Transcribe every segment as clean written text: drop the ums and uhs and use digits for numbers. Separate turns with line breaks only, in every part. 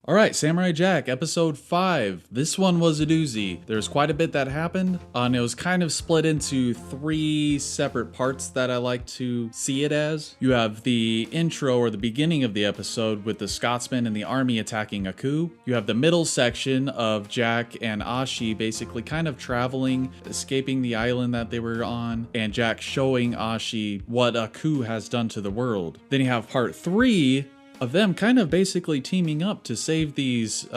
Alright, Samurai Jack, episode 5. This one was a doozy. There's quite a bit that happened, and it was kind of split into 3 separate parts that I like to see it as. You have the intro or the beginning of the episode with the Scottsman and the army attacking Aku. You have the middle section of Jack and Ashi basically kind of traveling, escaping the island that they were on, and Jack showing Ashi what Aku has done to the world. Then you have part 3 of them kind of basically teaming up to save these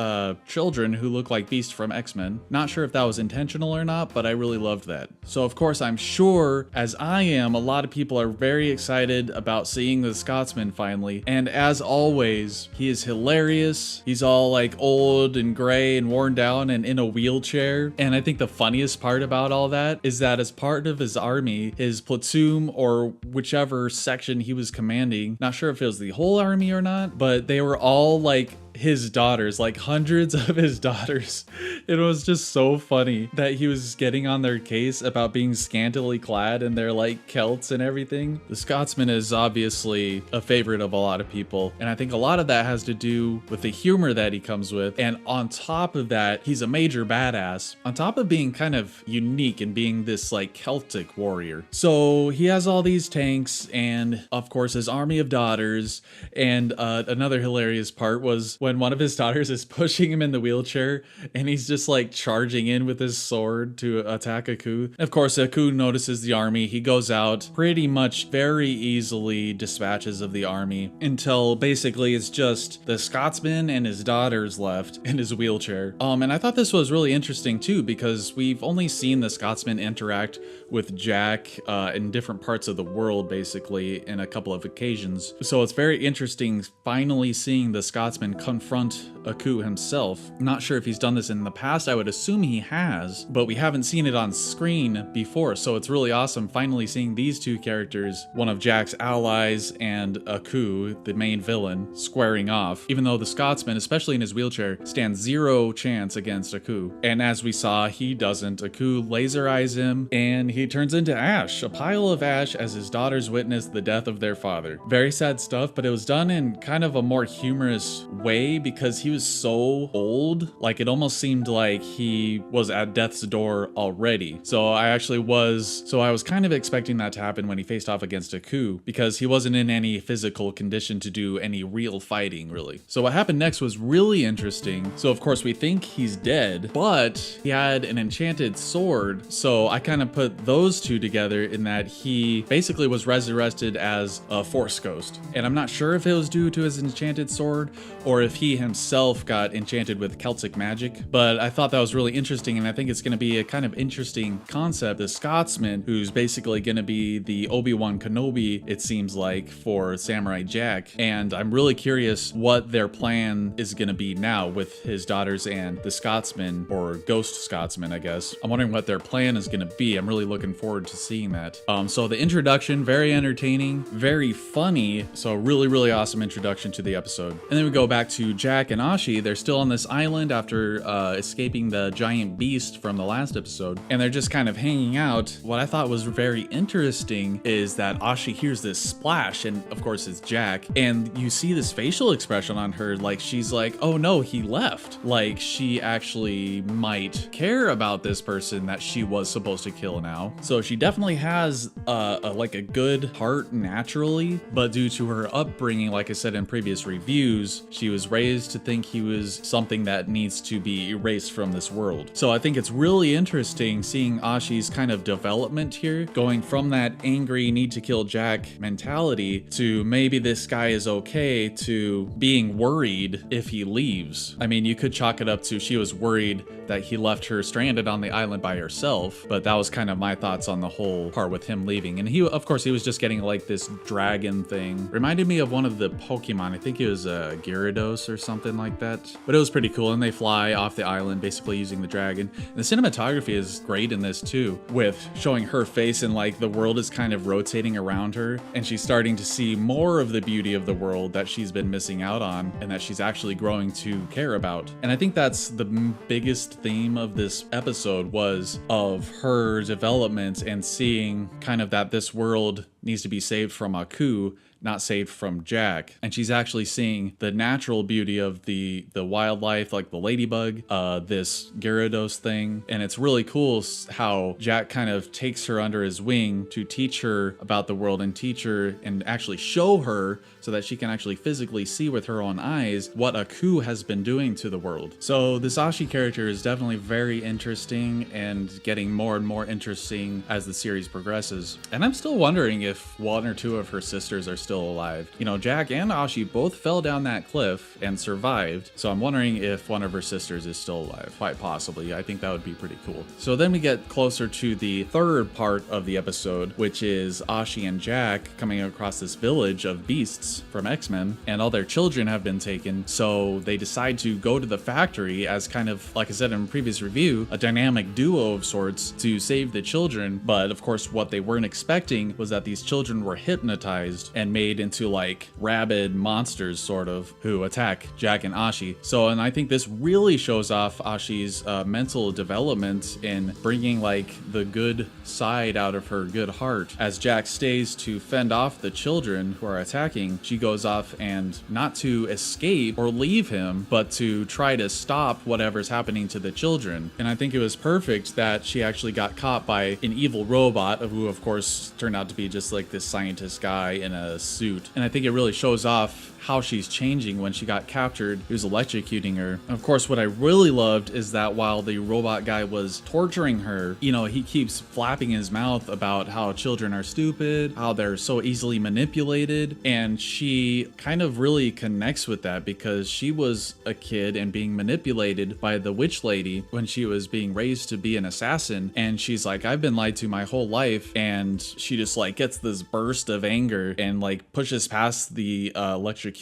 children who look like Beast from X-Men. Not sure if that was intentional or not, but I really loved that. So of course, I'm sure, as I am, a lot of people are very excited about seeing the Scottsman finally. And as always, he is hilarious. He's all like old and gray and worn down and in a wheelchair. And I think the funniest part about all that is that as part of his army, his platoon or whichever section he was commanding, not sure if it was the whole army or not, but they were all like his daughters, like hundreds of his daughters. It was just so funny that he was getting on their case about being scantily clad and their like kilts and everything. The Scotsman is obviously a favorite of a lot of people, and I think a lot of that has to do with the humor that he comes with. And on top of that, he's a major badass, on top of being kind of unique and being this like Celtic warrior. So he has all these tanks and of course his army of daughters. And another hilarious part was when one of his daughters is pushing him in the wheelchair and he's just like charging in with his sword to attack Aku. Of course, Aku notices the army. He goes out, pretty much very easily dispatches of the army until basically it's just the Scotsman and his daughters left in his wheelchair. And I thought this was really interesting too, because we've only seen the Scotsman interact with Jack in different parts of the world, basically, in a couple of occasions. So it's very interesting finally seeing the Scotsman confront Aku himself. Not sure if he's done this in the past. I would assume he has, but we haven't seen it on screen before. So it's really awesome finally seeing these two characters, one of Jack's allies and Aku, the main villain, squaring off, even though the Scotsman, especially in his wheelchair, stands zero chance against Aku. And as we saw, he doesn't. Aku laser eyes him and he turns into ash, a pile of ash, as his daughters witness the death of their father. Very sad stuff, but it was done in kind of a more humorous way because he was so old. Like, it almost seemed like he was at death's door already. So I was kind of expecting that to happen when he faced off against Aku, because he wasn't in any physical condition to do any real fighting, really. So what happened next was really interesting. So of course we think he's dead, but he had an enchanted sword. So I kind of put those two together in that he basically was resurrected as a Force ghost. And I'm not sure if it was due to his enchanted sword or if he himself got enchanted with Celtic magic, but I thought that was really interesting, and I think it's going to be a kind of interesting concept. The Scotsman, who's basically going to be the Obi-Wan Kenobi, it seems like, for Samurai Jack, and I'm really curious what their plan is going to be now with his daughters and the Scotsman, or Ghost Scotsman, I guess. I'm wondering what their plan is going to be. I'm really looking forward to seeing that. So the introduction, very entertaining, very funny, so really, really awesome introduction to the episode. And then we go back to Jack and Ashi. They're still on this island after escaping the giant beast from the last episode, and they're just kind of hanging out. What I thought was very interesting is that Ashi hears this splash, and of course it's Jack, and you see this facial expression on her, like she's like, oh no, he left. Like she actually might care about this person that she was supposed to kill now. So she definitely has like a good heart naturally, but due to her upbringing, like I said in previous reviews, she was raised to think he was something that needs to be erased from this world. So I think it's really interesting seeing Ashi's kind of development here, going from that angry need to kill Jack mentality to maybe this guy is okay to being worried if he leaves. I mean, you could chalk it up to she was worried that he left her stranded on the island by herself, but that was kind of my thoughts on the whole part with him leaving. And he, of course, he was just getting like this dragon thing. Reminded me of one of the Pokemon. I think it was a Gyarados or something like that, but it was pretty cool. And they fly off the island basically using the dragon. And the cinematography is great in this too, with showing her face and like the world is kind of rotating around her and she's starting to see more of the beauty of the world that she's been missing out on and that she's actually growing to care about. And I think that's the biggest theme of this episode, was of her development and seeing kind of that this world needs to be saved from Aku, not saved from Jack. And she's actually seeing the natural beauty of the wildlife, like the ladybug, this Gyarados thing. And it's really cool how Jack kind of takes her under his wing to teach her about the world and teach her and actually show her so that she can actually physically see with her own eyes what Aku has been doing to the world. So this Ashi character is definitely very interesting and getting more and more interesting as the series progresses. And I'm still wondering if one or two of her sisters are still alive. You know, Jack and Ashi both fell down that cliff and survived, so I'm wondering if one of her sisters is still alive. Quite possibly. I think that would be pretty cool. So then we get closer to the third part of the episode, which is Ashi and Jack coming across this village of beasts from X-Men, and all their children have been taken, so they decide to go to the factory as kind of, like I said in a previous review, a dynamic duo of sorts to save the children. But of course what they weren't expecting was that these children were hypnotized and made into like rabid monsters sort of, who attack Jack and Ashi. So, and I think this really shows off Ashi's mental development in bringing like the good side out of her good heart. As Jack stays to fend off the children who are attacking, she goes off and not to escape or leave him, but to try to stop whatever's happening to the children. And I think it was perfect that she actually got caught by an evil robot, who of course turned out to be just like this scientist guy in a suit. And I think it really shows off how she's changing when she got captured. He was electrocuting her. Of course, what I really loved is that while the robot guy was torturing her, you know, he keeps flapping his mouth about how children are stupid, how they're so easily manipulated, and she kind of really connects with that because she was a kid and being manipulated by the witch lady when she was being raised to be an assassin, and she's like, I've been lied to my whole life, and she just like gets this burst of anger and like pushes past the electrocution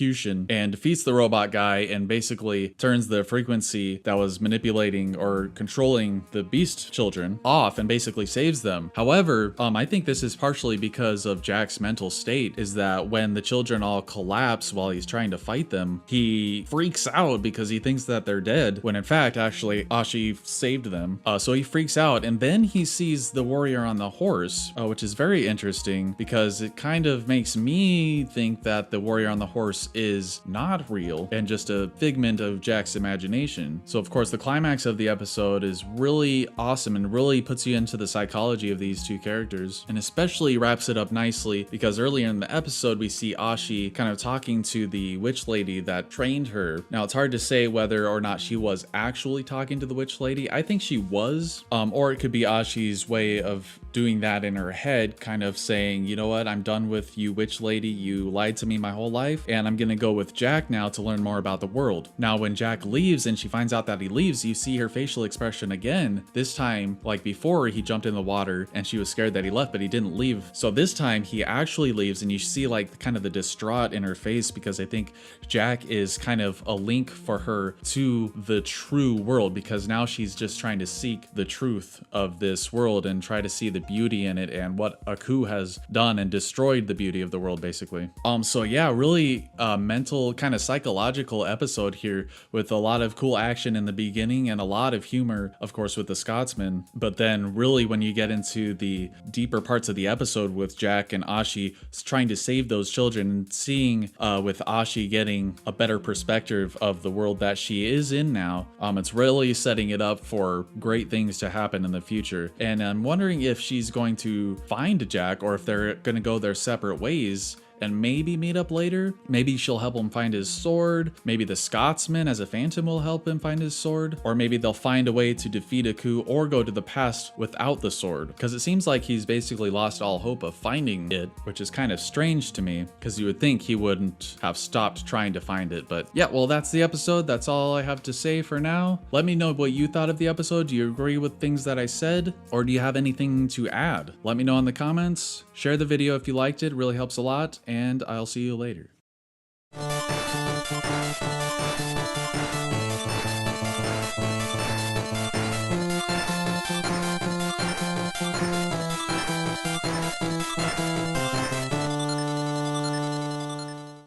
and defeats the robot guy and basically turns the frequency that was manipulating or controlling the beast children off and basically saves them. However, I think this is partially because of Jack's mental state, is that when the children all collapse while he's trying to fight them, he freaks out because he thinks that they're dead, when in fact, actually, Ashi saved them. So he freaks out, and then he sees the warrior on the horse, which is very interesting because it kind of makes me think that the warrior on the horse is not real and just a figment of Jack's imagination. So of course the climax of the episode is really awesome and really puts you into the psychology of these two characters, and especially wraps it up nicely because earlier in the episode we see Ashi kind of talking to the witch lady that trained her. Now it's hard to say whether or not she was actually talking to the witch lady. I think she was, or it could be Ashi's way of doing that in her head, kind of saying, you know what, I'm done with you, witch lady, you lied to me my whole life, and I'm gonna go with Jack now to learn more about the world. Now when Jack leaves and she finds out that he leaves, you see her facial expression again. This time, like before, he jumped in the water and she was scared that he left, but he didn't leave. So this time he actually leaves, and you see like kind of the distraught in her face because I think Jack is kind of a link for her to the true world, because now she's just trying to seek the truth of this world and try to see the beauty in it and what Aku has done and destroyed the beauty of the world basically. So yeah, really mental kind of psychological episode here with a lot of cool action in the beginning and a lot of humor, of course, with the Scottsman. But then really when you get into the deeper parts of the episode with Jack and Ashi trying to save those children and seeing with Ashi getting a better perspective of the world that she is in now, it's really setting it up for great things to happen in the future. And I'm wondering if she's going to find Jack or if they're going to go their separate ways and maybe meet up later. Maybe she'll help him find his sword. Maybe the Scottsman as a phantom will help him find his sword. Or maybe they'll find a way to defeat Aku or go to the past without the sword. Because it seems like he's basically lost all hope of finding it, which is kind of strange to me because you would think he wouldn't have stopped trying to find it. But yeah, well, that's the episode. That's all I have to say for now. Let me know what you thought of the episode. Do you agree with things that I said? Or do you have anything to add? Let me know in the comments. Share the video if you liked it. It really helps a lot. And I'll see you later.